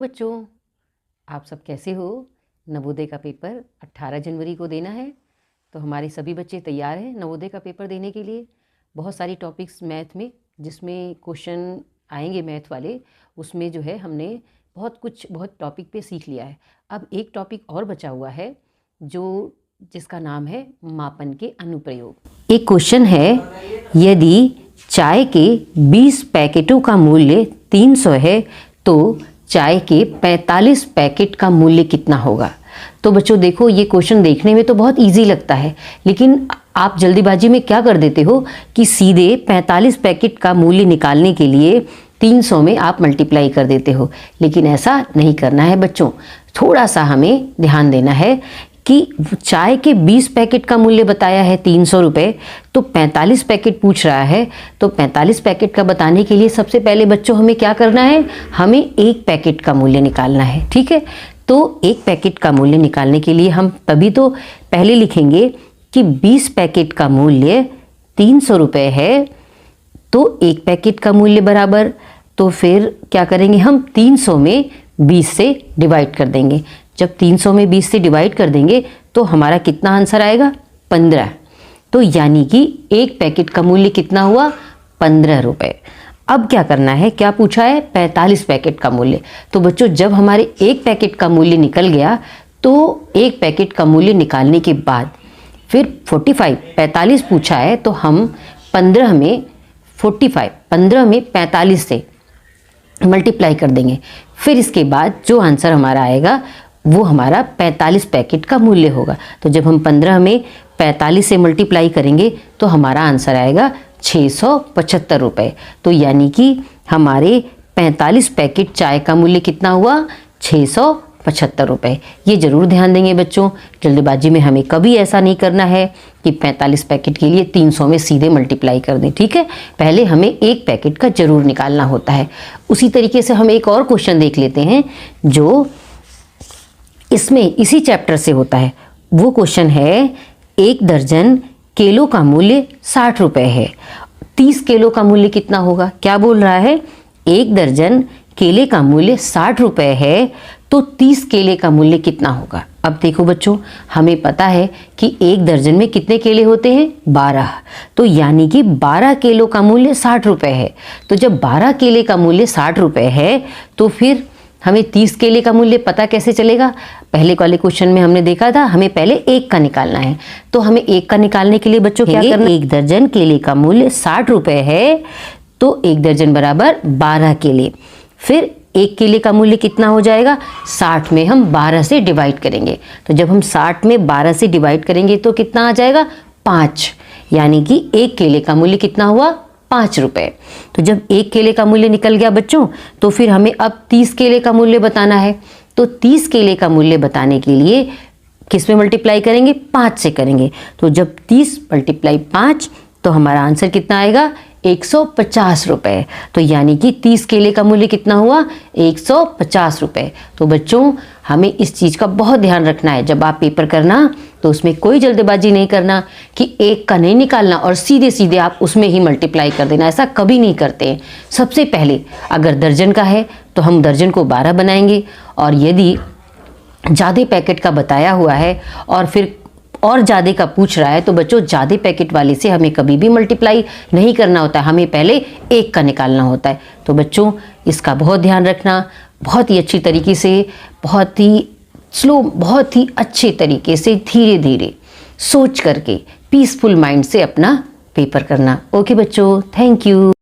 बच्चों, आप सब कैसे हो? नवोदय का पेपर 18 जनवरी को देना है, तो हमारे सभी बच्चे तैयार हैं नवोदय का पेपर देने के लिए। बहुत सारी टॉपिक्स मैथ में जिसमें क्वेश्चन आएंगे मैथ वाले, उसमें जो है हमने बहुत टॉपिक पे सीख लिया है। अब एक टॉपिक और बचा हुआ है जिसका नाम है मापन के अनुप्रयोग। एक क्वेश्चन है, यदि चाय के 20 पैकेटों का मूल्य 300 है तो चाय के 45 पैकेट का मूल्य कितना होगा? तो बच्चों देखो, ये क्वेश्चन देखने में तो बहुत इजी लगता है, लेकिन आप जल्दीबाजी में क्या कर देते हो कि सीधे 45 पैकेट का मूल्य निकालने के लिए 300 में आप मल्टीप्लाई कर देते हो। लेकिन ऐसा नहीं करना है बच्चों, थोड़ा सा हमें ध्यान देना है कि चाय के 20 पैकेट का मूल्य बताया है 300 रुपये, तो 45 पैकेट पूछ रहा है। तो 45 पैकेट का बताने के लिए सबसे पहले बच्चों हमें क्या करना है, हमें एक पैकेट का मूल्य निकालना है। ठीक है, तो एक पैकेट का मूल्य निकालने के लिए हम तभी तो पहले लिखेंगे कि 20 पैकेट का मूल्य 300 रुपये है, तो एक पैकेट का मूल्य बराबर, तो फिर क्या करेंगे, हम 300 में 20 से डिवाइड कर देंगे। जब 300 में 20 से डिवाइड कर देंगे तो हमारा कितना आंसर आएगा, 15। तो यानी कि एक पैकेट का मूल्य कितना हुआ, 15 रुपये। अब क्या करना है, क्या पूछा है, 45 पैकेट का मूल्य। तो बच्चों जब हमारे एक पैकेट का मूल्य निकल गया, तो एक पैकेट का मूल्य निकालने के बाद फिर 45 पूछा है, तो हम 15 में 45 से मल्टीप्लाई कर देंगे। फिर इसके बाद जो आंसर हमारा आएगा वो हमारा 45 पैकेट का मूल्य होगा। तो जब हम 15 में 45 से मल्टीप्लाई करेंगे तो हमारा आंसर आएगा 675 रुपये। तो यानी कि हमारे 45 पैकेट चाय का मूल्य कितना हुआ, 675 रुपये। ये ज़रूर ध्यान देंगे बच्चों, जल्दबाजी में हमें कभी ऐसा नहीं करना है कि 45 पैकेट के लिए 300 में सीधे मल्टीप्लाई कर दें। ठीक है, पहले हमें एक पैकेट का ज़रूर निकालना होता है। उसी तरीके से हम एक और क्वेश्चन देख लेते हैं जो इसमें इसी चैप्टर से होता है। वो क्वेश्चन है, एक दर्जन केलों का मूल्य 60 रुपये है, 30 केलों का मूल्य कितना होगा? क्या बोल रहा है, एक दर्जन केले का मूल्य 60 रुपये है, तो 30 केले का मूल्य कितना होगा? अब देखो बच्चों, हमें पता है कि एक दर्जन में कितने केले होते हैं, 12। तो यानी कि 12 केलों का मूल्य 60 रुपये है। तो जब 12 केले का मूल्य 60 रुपये है, तो फिर हमें 30 केले का मूल्य पता कैसे चलेगा? पहले वाले क्वेश्चन में हमने देखा था, हमें पहले एक का निकालना है। तो हमें एक का निकालने के लिए बच्चों क्या करना है, एक दर्जन केले का मूल्य 60 रुपये है, तो एक दर्जन बराबर 12 केले। फिर एक केले का मूल्य कितना हो जाएगा, 60 में हम 12 से डिवाइड करेंगे। तो जब हम 60 में 12 से डिवाइड करेंगे तो कितना आ जाएगा, 5। यानी कि एक केले का मूल्य कितना हुआ, 5 रुपये। तो जब एक केले का मूल्य निकल गया बच्चों, तो फिर हमें अब 30 केले का मूल्य बताना है। तो 30 केले का मूल्य बताने के लिए किस में मल्टीप्लाई करेंगे, 5 से करेंगे। तो जब 30 × 5, तो हमारा आंसर कितना आएगा, 150 रुपये। तो यानी कि 30 केले का मूल्य कितना हुआ, 150 रुपये। तो बच्चों हमें इस चीज़ का बहुत ध्यान रखना है, जब आप पेपर करना तो उसमें कोई जल्दबाजी नहीं करना कि एक का नहीं निकालना और सीधे सीधे आप उसमें ही मल्टीप्लाई कर देना, ऐसा कभी नहीं करते हैं। सबसे पहले अगर दर्जन का है तो हम दर्जन को 12 बनाएंगे, और यदि ज़्यादा पैकेट का बताया हुआ है और फिर और ज़्यादा का पूछ रहा है, तो बच्चों ज़्यादा पैकेट वाले से हमें कभी भी मल्टीप्लाई नहीं करना होता है, हमें पहले एक का निकालना होता है। तो बच्चों इसका बहुत ध्यान रखना, बहुत ही अच्छी तरीके से, बहुत ही स्लो, बहुत ही अच्छे तरीके से, धीरे धीरे सोच करके पीसफुल माइंड से अपना पेपर करना। ओके बच्चों, थैंक यू।